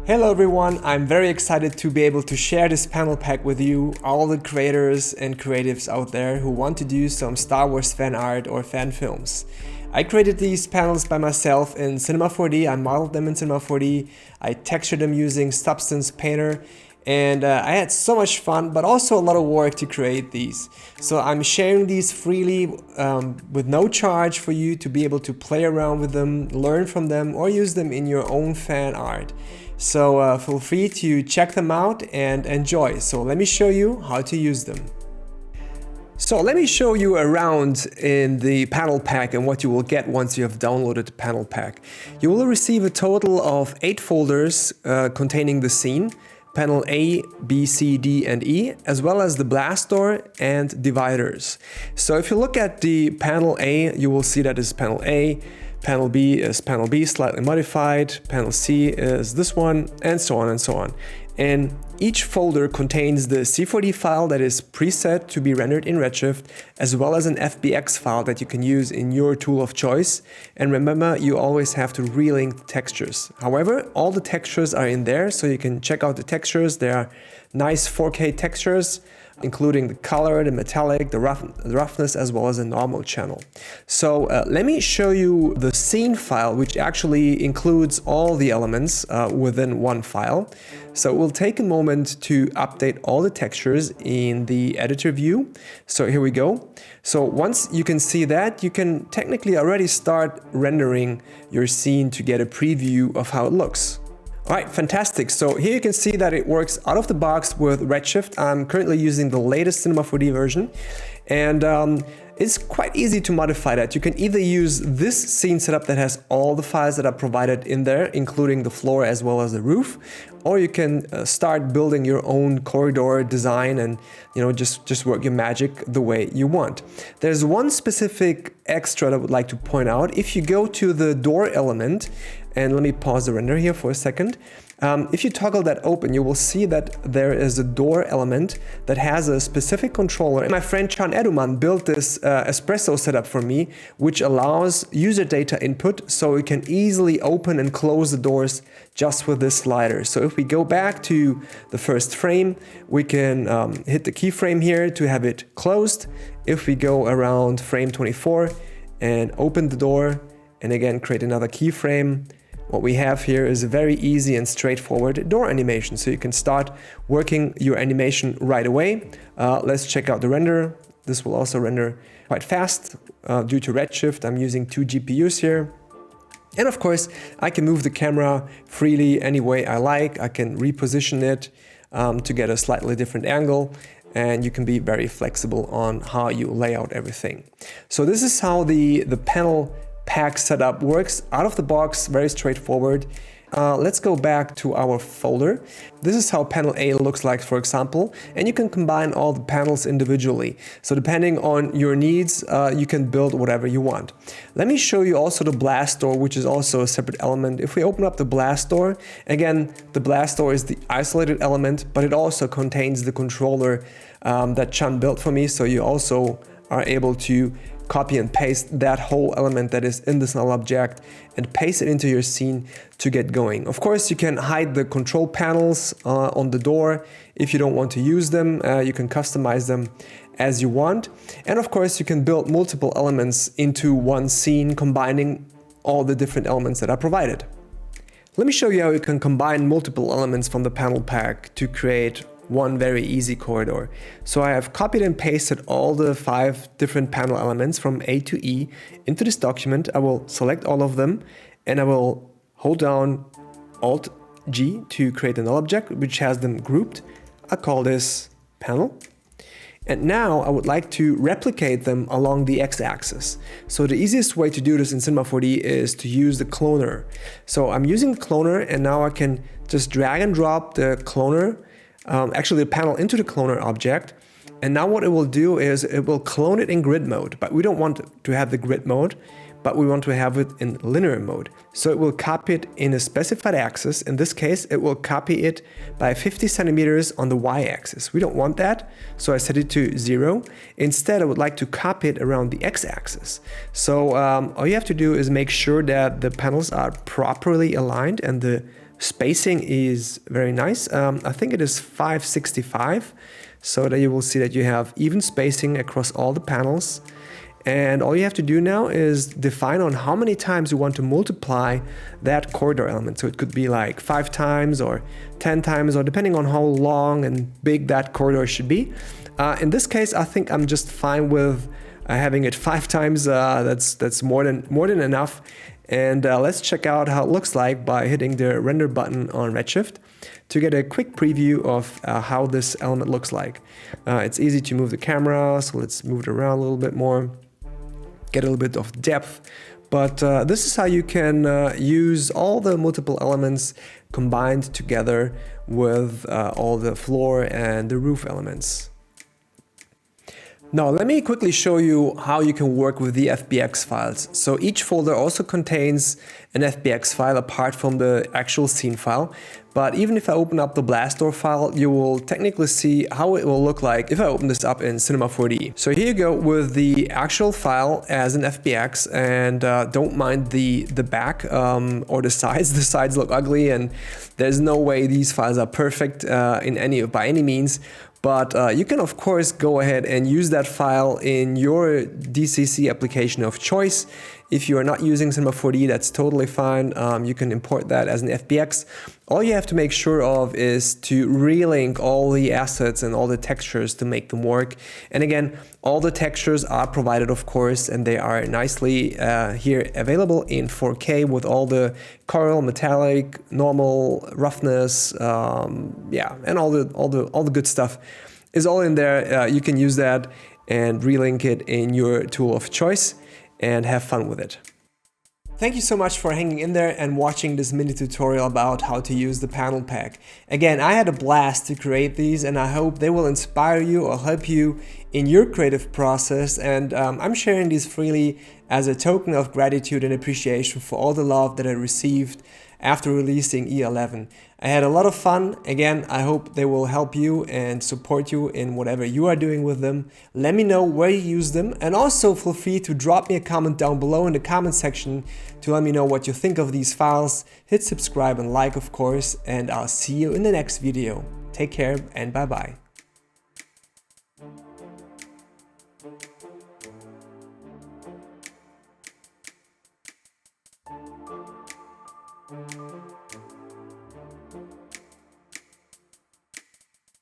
Hello everyone, I'm very excited to be able to share this panel pack with you, all the creators and creatives out there who want to do some Star Wars fan art or fan films. I created these panels by myself in Cinema 4D, I modeled them in Cinema 4D, I textured them using Substance Painter, and I had so much fun, but also a lot of work to create these. So I'm sharing these freely with no charge for you to be able to play around with them, learn from them, or use them in your own fan art. So feel free to check them out and enjoy. So let me show you how to use them. So let me show you around in the panel pack and what you will get once you have downloaded the panel pack. You will receive a total of 8 folders containing the scene, panel A, B, C, D, and E, as well as the blast door and dividers. So if you look at the panel A, you will see that is panel A. Panel B is panel B, slightly modified. Panel C is this one, and so on and so on. And each folder contains the C4D file that is preset to be rendered in Redshift, as well as an FBX file that you can use in your tool of choice. And remember, you always have to relink the textures. However, all the textures are in there, so you can check out the textures. They are nice 4K textures, including the color, the metallic, the roughness, as well as a normal channel. So let me show you the scene file, which actually includes all the elements within one file. So it will take a moment to update all the textures in the editor view. So here we go. So once you can see that, you can technically already start rendering your scene to get a preview of how it looks. All right, fantastic. So here you can see that it works out of the box with Redshift. I'm currently using the latest Cinema 4D version, and it's quite easy to modify that. You can either use this scene setup that has all the files that are provided in there, including the floor as well as the roof, or you can start building your own corridor design and just work your magic the way you want. There's one specific extra that I would like to point out. If you go to the door element, and let me pause the render here for a second. If you toggle that open, you will see that there is a door element that has a specific controller. My friend Chan Eduman built this espresso setup for me, which allows user data input, so we can easily open and close the doors just with this slider. So if we go back to the first frame, we can hit the keyframe here to have it closed. If we go around frame 24 and open the door, and again create another keyframe, what we have here is a very easy and straightforward door animation. So you can start working your animation right away. Let's check out the render. This will also render quite fast due to Redshift. I'm using 2 GPUs here. And of course, I can move the camera freely any way I like. I can reposition it to get a slightly different angle. And you can be very flexible on how you lay out everything. So this is how the panel pack setup works out of the box, very straightforward. Let's go back to our folder. This is how panel A looks like, for example, and you can combine all the panels individually. So depending on your needs, you can build whatever you want. Let me show you also the blast door, which is also a separate element. If we open up the blast door, again, the blast door is the isolated element, but it also contains the controller that Chan built for me. So you also are able to copy and paste that whole element that is in this null object and paste it into your scene to get going. Of course, you can hide the control panels on the door. If you don't want to use them, you can customize them as you want. And of course, you can build multiple elements into one scene, combining all the different elements that are provided. Let me show you how you can combine multiple elements from the panel pack to create one very easy corridor. So I have copied and pasted all the 5 different panel elements from A to E into this document. I will select all of them and I will hold down Alt G to create a null object which has them grouped. I call this panel. And now I would like to replicate them along the x-axis. So the easiest way to do this in Cinema 4D is to use the cloner. So I'm using the cloner and now I can just drag and drop the cloner actually the panel into the cloner object. And now what it will do is it will clone it in grid mode, but we don't want to have the grid mode, but we want to have it in linear mode. So it will copy it in a specified axis. In this case, it will copy it by 50 centimeters on the y-axis. We don't want that, so I set it to 0. Instead, I would like to copy it around the x-axis. So all you have to do is make sure that the panels are properly aligned and the Spacing is very nice. I think it is 565, so that you will see that you have even spacing across all the panels. And all you have to do now is define on how many times you want to multiply that corridor element. So it could be like 5 times or 10 times, or depending on how long and big that corridor should be. In this case, I think I'm just fine with having it 5 times. That's more than enough. And let's check out how it looks like by hitting the render button on Redshift to get a quick preview of how this element looks like. It's easy to move the camera, so let's move it around a little bit more, get a little bit of depth. But this is how you can use all the multiple elements combined together with all the floor and the roof elements. Now let me quickly show you how you can work with the FBX files. So each folder also contains an FBX file apart from the actual scene file. But even if I open up the blast door file, you will technically see how it will look like if I open this up in Cinema 4D. So here you go with the actual file as an FBX, and don't mind the back or the sides. The sides look ugly, and there's no way these files are perfect by any means. But you can of course go ahead and use that file in your DCC application of choice. If you are not using Cinema 4D, that's totally fine. You can import that as an FBX. All you have to make sure of is to relink all the assets and all the textures to make them work. And again, all the textures are provided, of course, and they are nicely here available in 4K with all the coral, metallic, normal, roughness, yeah, and all the good stuff is all in there. You can use that and relink it in your tool of choice and have fun with it. Thank you so much for hanging in there and watching this mini tutorial about how to use the panel pack. Again, I had a blast to create these, and I hope they will inspire you or help you in your creative process. And I'm sharing these freely as a token of gratitude and appreciation for all the love that I received after releasing E11. I had a lot of fun. Again, I hope they will help you and support you in whatever you are doing with them. Let me know where you use them, and also feel free to drop me a comment down below in the comment section to let me know what you think of these files. Hit subscribe and like, of course, and I'll see you in the next video. Take care and bye bye.